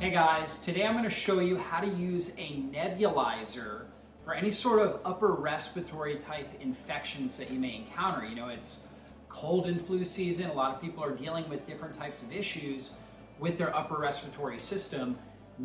Hey guys, today I'm going to show you how to use a nebulizer for any sort of upper respiratory type infections that you may encounter. You know, it's cold and flu season. A lot of people are dealing with different types of issues with their upper respiratory system.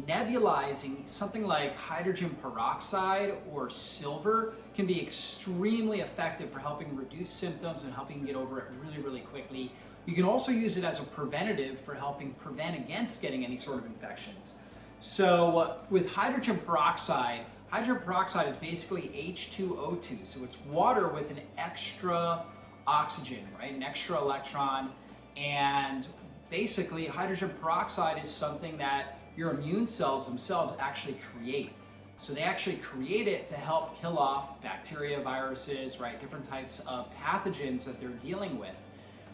Nebulizing something like hydrogen peroxide or silver can be extremely effective for helping reduce symptoms and helping get over it really quickly. You can also use it as a preventative for helping prevent against getting any sort of infections. So with hydrogen peroxide is basically H2O2. So it's water with an extra oxygen, right? An extra electron. And basically hydrogen peroxide is something that your immune cells themselves actually create. So they actually create it to help kill off bacteria, viruses, right? Different types of pathogens that they're dealing with.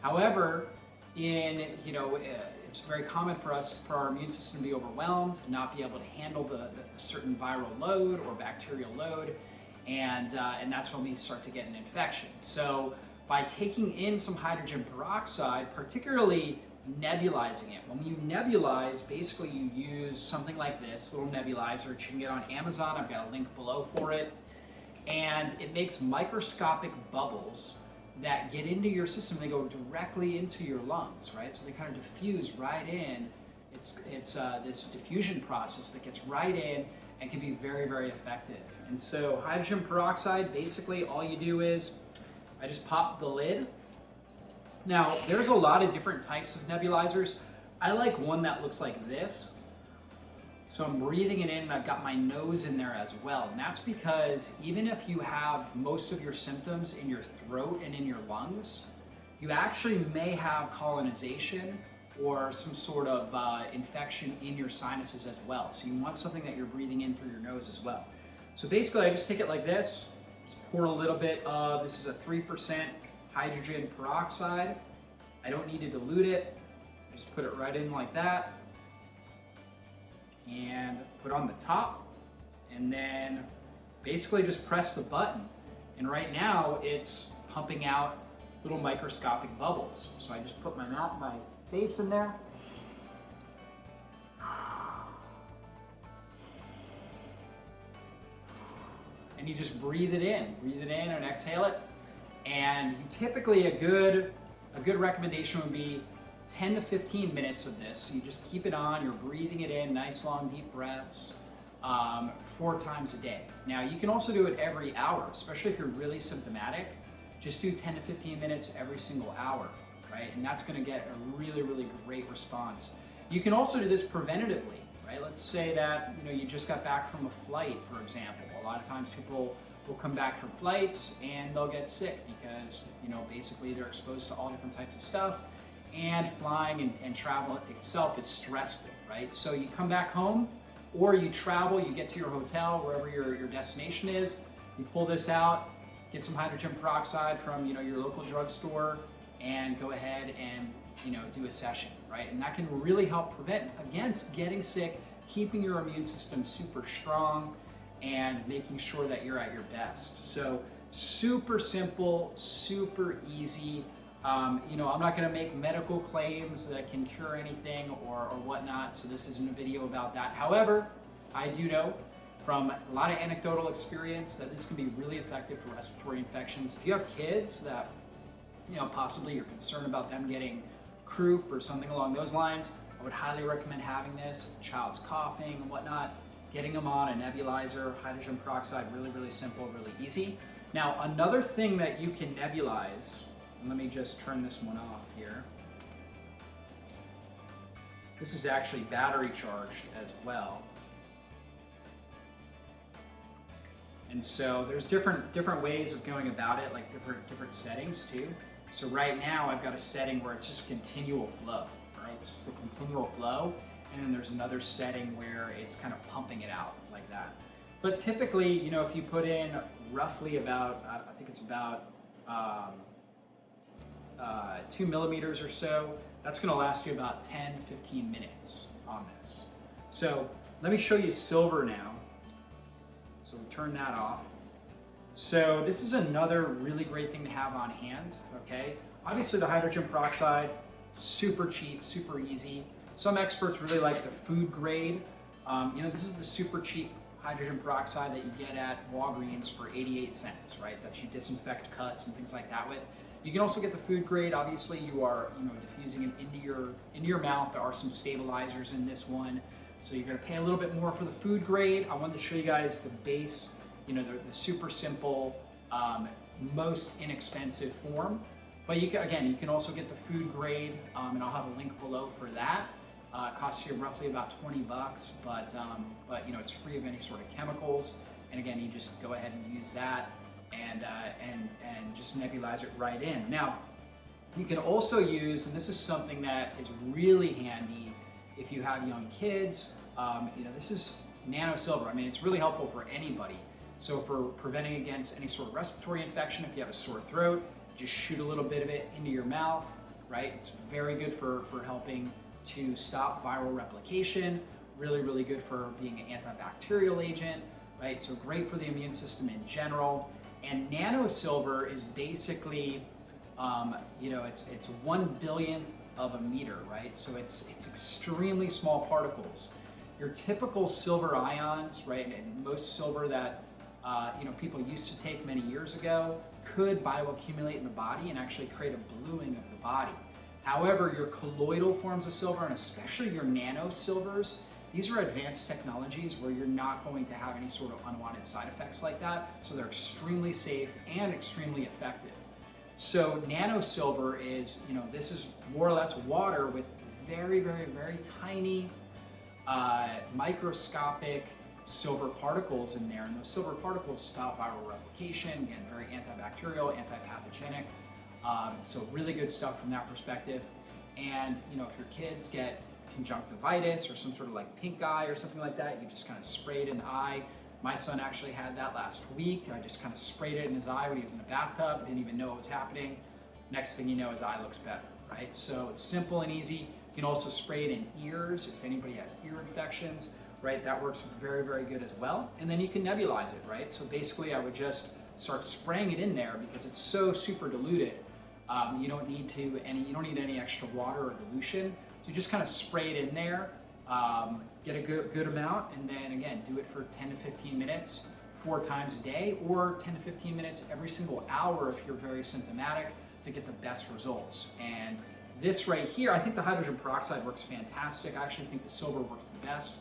However, it's very common for our immune system to be overwhelmed, not be able to handle the certain viral load or bacterial load, and that's when we start to get an infection. So by taking in some hydrogen peroxide, particularly nebulizing it. When you nebulize, basically you use something like this little nebulizer, which you can get on Amazon. I've got a link below for it. And it makes microscopic bubbles that get into your system. They go directly into your lungs, right? So they kind of diffuse right in. It's this diffusion process that gets right in and can be very effective. And so hydrogen peroxide, basically all you do is, I just pop the lid. Now, there's a lot of different types of nebulizers. I like one that looks like this. So I'm breathing it in and I've got my nose in there as well. And that's because even if you have most of your symptoms in your throat and in your lungs, you actually may have colonization or some sort of infection in your sinuses as well. So you want something that you're breathing in through your nose as well. So basically I just take it like this, just pour a little bit of, this is a 3% hydrogen peroxide. I don't need to dilute it. Just put it right in like that and put on the top, and then basically just press the button. And right now it's pumping out little microscopic bubbles. So I just put my face in there. And you just breathe it in and exhale it. And you typically, a good recommendation would be 10 to 15 minutes of this. So you just keep it on, you're breathing it in, nice long deep breaths, 4 times a day. Now you can also do it every hour, especially if you're really symptomatic. Just do 10 to 15 minutes every single hour, right? And that's gonna get a really great response. You can also do this preventatively, right? Let's say that you just got back from a flight, for example. A lot of times people will come back from flights and they'll get sick because basically they're exposed to all different types of stuff, and flying and travel itself is stressful, right? So you come back home or you travel, you get to your hotel, wherever your destination is, you pull this out, get some hydrogen peroxide from your local drugstore, and go ahead and do a session, right? And that can really help prevent against getting sick, keeping your immune system super strong, and making sure that you're at your best. So super simple, super easy. I'm not going to make medical claims that can cure anything or whatnot, so this isn't a video about that. However, I do know from a lot of anecdotal experience that this can be really effective for respiratory infections. If you have kids that possibly you're concerned about them getting croup or something along those lines, I would highly recommend having this. If a child's coughing and whatnot, getting them on a nebulizer, hydrogen peroxide, really simple, really easy. Now, another thing that you can nebulize, and let me just turn this one off here. This is actually battery charged as well. And so there's different ways of going about it, like different settings too. So right now I've got a setting where it's just continual flow, right? It's just a continual flow. And then there's another setting where it's kind of pumping it out like that. But typically, if you put in roughly about, I think it's about 2 millimeters or so, that's gonna last you about 10 to 15 minutes on this. So let me show you silver now. So we turn that off. So this is another really great thing to have on hand, okay? Obviously the hydrogen peroxide, super cheap, super easy. Some experts really like the food grade. This is the super cheap hydrogen peroxide that you get at Walgreens for 88 cents, right? That you disinfect cuts and things like that with. You can also get the food grade. Obviously, you are diffusing it into your mouth. There are some stabilizers in this one, so you're going to pay a little bit more for the food grade. I wanted to show you guys the base, the super simple, most inexpensive form. But you can also get the food grade, and I'll have a link below for that. It costs you roughly about 20 bucks, but it's free of any sort of chemicals. And again, you just go ahead and use that and just nebulize it right in. Now, you can also use, and this is something that is really handy if you have young kids. This is Nano Silver. I mean, it's really helpful for anybody. So for preventing against any sort of respiratory infection, if you have a sore throat, just shoot a little bit of it into your mouth, right? It's very good for helping to stop viral replication, really, really good for being an antibacterial agent, right? So great for the immune system in general. And Nano Silver is basically, it's 1/1000th of a meter, right? So it's extremely small particles. Your typical silver ions, right, and most silver that people used to take many years ago could bioaccumulate in the body and actually create a bluing of the body. However, your colloidal forms of silver, and especially your nano silvers, these are advanced technologies where you're not going to have any sort of unwanted side effects like that. So they're extremely safe and extremely effective. So nano silver is, this is more or less water with very, very, very tiny microscopic silver particles in there. And those silver particles stop viral replication, again, very antibacterial, antipathogenic. So really good stuff from that perspective. And if your kids get conjunctivitis or some sort of like pink eye or something like that, you just kind of spray it in the eye. My son actually had that last week. I just kind of sprayed it in his eye when he was in the bathtub, didn't even know what was happening. Next thing you know, his eye looks better, right? So it's simple and easy. You can also spray it in ears if anybody has ear infections, right? That works very, very good as well. And then you can nebulize it, right? So basically I would just start spraying it in there because it's so super diluted. You don't need any extra water or dilution. So you just kind of spray it in there, get a good amount, and then again, do it for 10 to 15 minutes, 4 times a day, or 10 to 15 minutes every single hour if you're very symptomatic to get the best results. And this right here, I think the hydrogen peroxide works fantastic. I actually think the silver works the best,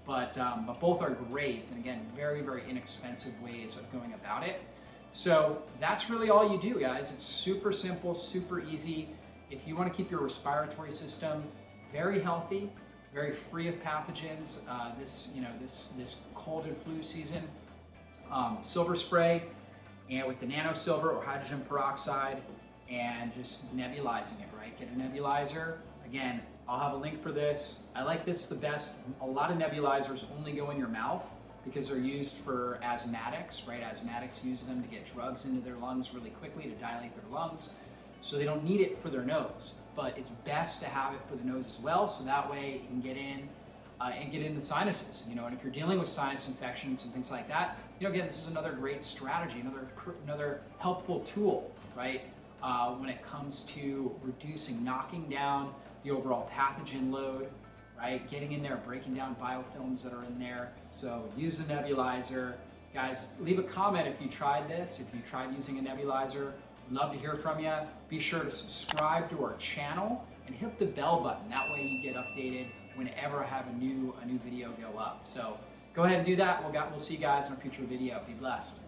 but both are great. And again, very, very inexpensive ways of going about it. So that's really all you do, guys. It's super simple, super easy. If you want to keep your respiratory system very healthy, very free of pathogens, this cold and flu season, silver spray, and with the nano silver or hydrogen peroxide, and just nebulizing it, right? Get a nebulizer. Again, I'll have a link for this. I like this the best. A lot of nebulizers only go in your mouth because they're used for asthmatics, right? Asthmatics use them to get drugs into their lungs really quickly to dilate their lungs. So they don't need it for their nose, but it's best to have it for the nose as well, so that way it can get in and get in the sinuses, and if you're dealing with sinus infections and things like that, again, this is another great strategy, another helpful tool, right? When it comes to reducing, knocking down the overall pathogen load, right? Getting in there, breaking down biofilms that are in there. So use the nebulizer. Guys, leave a comment if you tried this, if you tried using a nebulizer. Love to hear from you. Be sure to subscribe to our channel and hit the bell button. That way you get updated whenever I have a new video go up. So go ahead and do that. We'll see you guys in a future video. Be blessed.